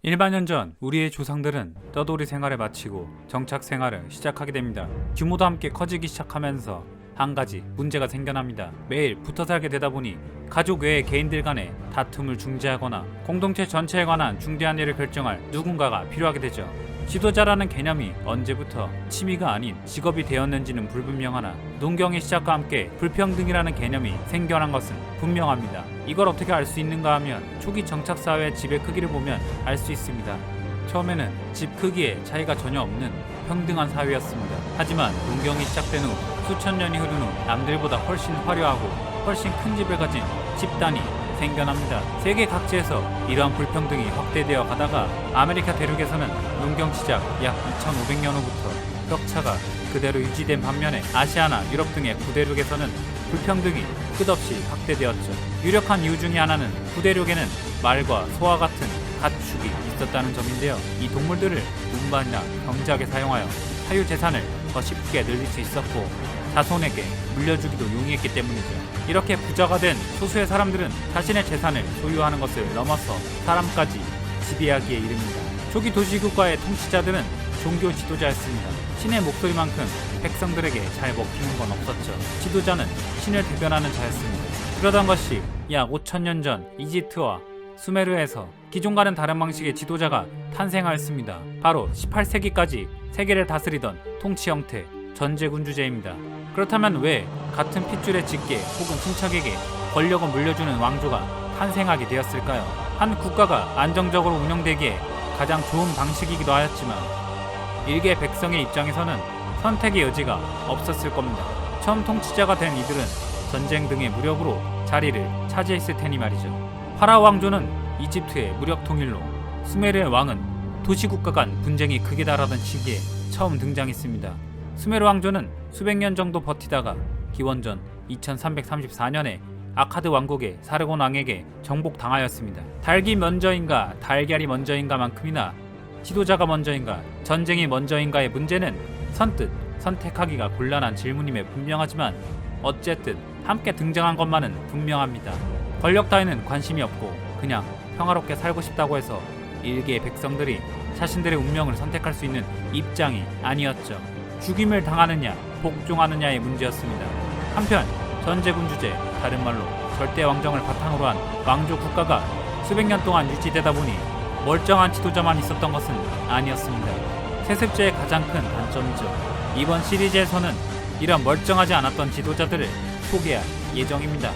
1만 년 전 우리의 조상들은 떠돌이 생활을 마치고 정착 생활을 시작하게 됩니다. 규모도 함께 커지기 시작하면서 한 가지 문제가 생겨납니다. 매일 붙어 살게 되다 보니 가족 외의 개인들 간의 다툼을 중재하거나 공동체 전체에 관한 중대한 일을 결정할 누군가가 필요하게 되죠. 지도자라는 개념이 언제부터 취미가 아닌 직업이 되었는지는 불분명하나 농경의 시작과 함께 불평등이라는 개념이 생겨난 것은 분명합니다. 이걸 어떻게 알 수 있는가 하면 초기 정착사회의 집의 크기를 보면 알 수 있습니다. 처음에는 집 크기에 차이가 전혀 없는 평등한 사회였습니다. 하지만 농경이 시작된 후 수천 년이 흐른 후 남들보다 훨씬 화려하고 훨씬 큰 집을 가진 집단이 생겨납니다. 세계 각지에서 이러한 불평등이 확대되어 가다가 아메리카 대륙에서는 농경 시작 약 2500년 후부터 격차가 그대로 유지된 반면에 아시아나 유럽 등의 구대륙에서는 불평등이 끝없이 확대되었죠. 유력한 이유 중에 하나는 구대륙에는 말과 소와 같은 가축이 있었다는 점인데요. 이 동물들을 운반이나 경작에 사용하여 사유 재산을 더 쉽게 늘릴 수 있었고 자손에게 물려주기도 용이했기 때문이죠. 이렇게 부자가 된 소수의 사람들은 자신의 재산을 소유하는 것을 넘어서 사람까지 지배하기에 이릅니다. 초기 도시국가의 통치자들은 종교 지도자였습니다. 신의 목소리만큼 백성들에게 잘 먹히는 건 없었죠. 지도자는 신을 대변하는 자였습니다. 그러던 것이 약 5000년 전 이집트와 수메르에서 기존과는 다른 방식의 지도자가 탄생하였습니다. 바로 18세기까지 세계를 다스리던 통치 형태, 전제군주제입니다. 그렇다면 왜 같은 핏줄의 직계 혹은 친척에게 권력을 물려주는 왕조가 탄생하게 되었을까요? 한 국가가 안정적으로 운영되기에 가장 좋은 방식이기도 하였지만 일개 백성의 입장에서는 선택의 여지가 없었을 겁니다. 처음 통치자가 된 이들은 전쟁 등의 무력으로 자리를 차지했을 테니 말이죠. 파라오 왕조는 이집트의 무력 통일로, 수메르의 왕은 도시국가 간 분쟁이 극에 달하던 시기에 처음 등장했습니다. 수메르 왕조는 수백 년 정도 버티다가 기원전 2334년에 아카드 왕국의 사르곤 왕에게 정복당하였습니다. 닭이 먼저인가 달걀이 먼저인가만큼이나 지도자가 먼저인가 전쟁이 먼저인가의 문제는 선뜻 선택하기가 곤란한 질문임에 분명하지만 어쨌든 함께 등장한 것만은 분명합니다. 권력 따위는 관심이 없고 그냥 평화롭게 살고 싶다고 해서 일개의 백성들이 자신들의 운명을 선택할 수 있는 입장이 아니었죠. 죽임을 당하느냐 복종하느냐의 문제였습니다. 한편 전제군주제, 다른 말로 절대왕정을 바탕으로 한 왕조 국가가 수백 년 동안 유지되다 보니 멀쩡한 지도자만 있었던 것은 아니었습니다. 세습제의 가장 큰 단점이죠. 이번 시리즈에서는 이런 멀쩡하지 않았던 지도자들을 소개할 예정입니다.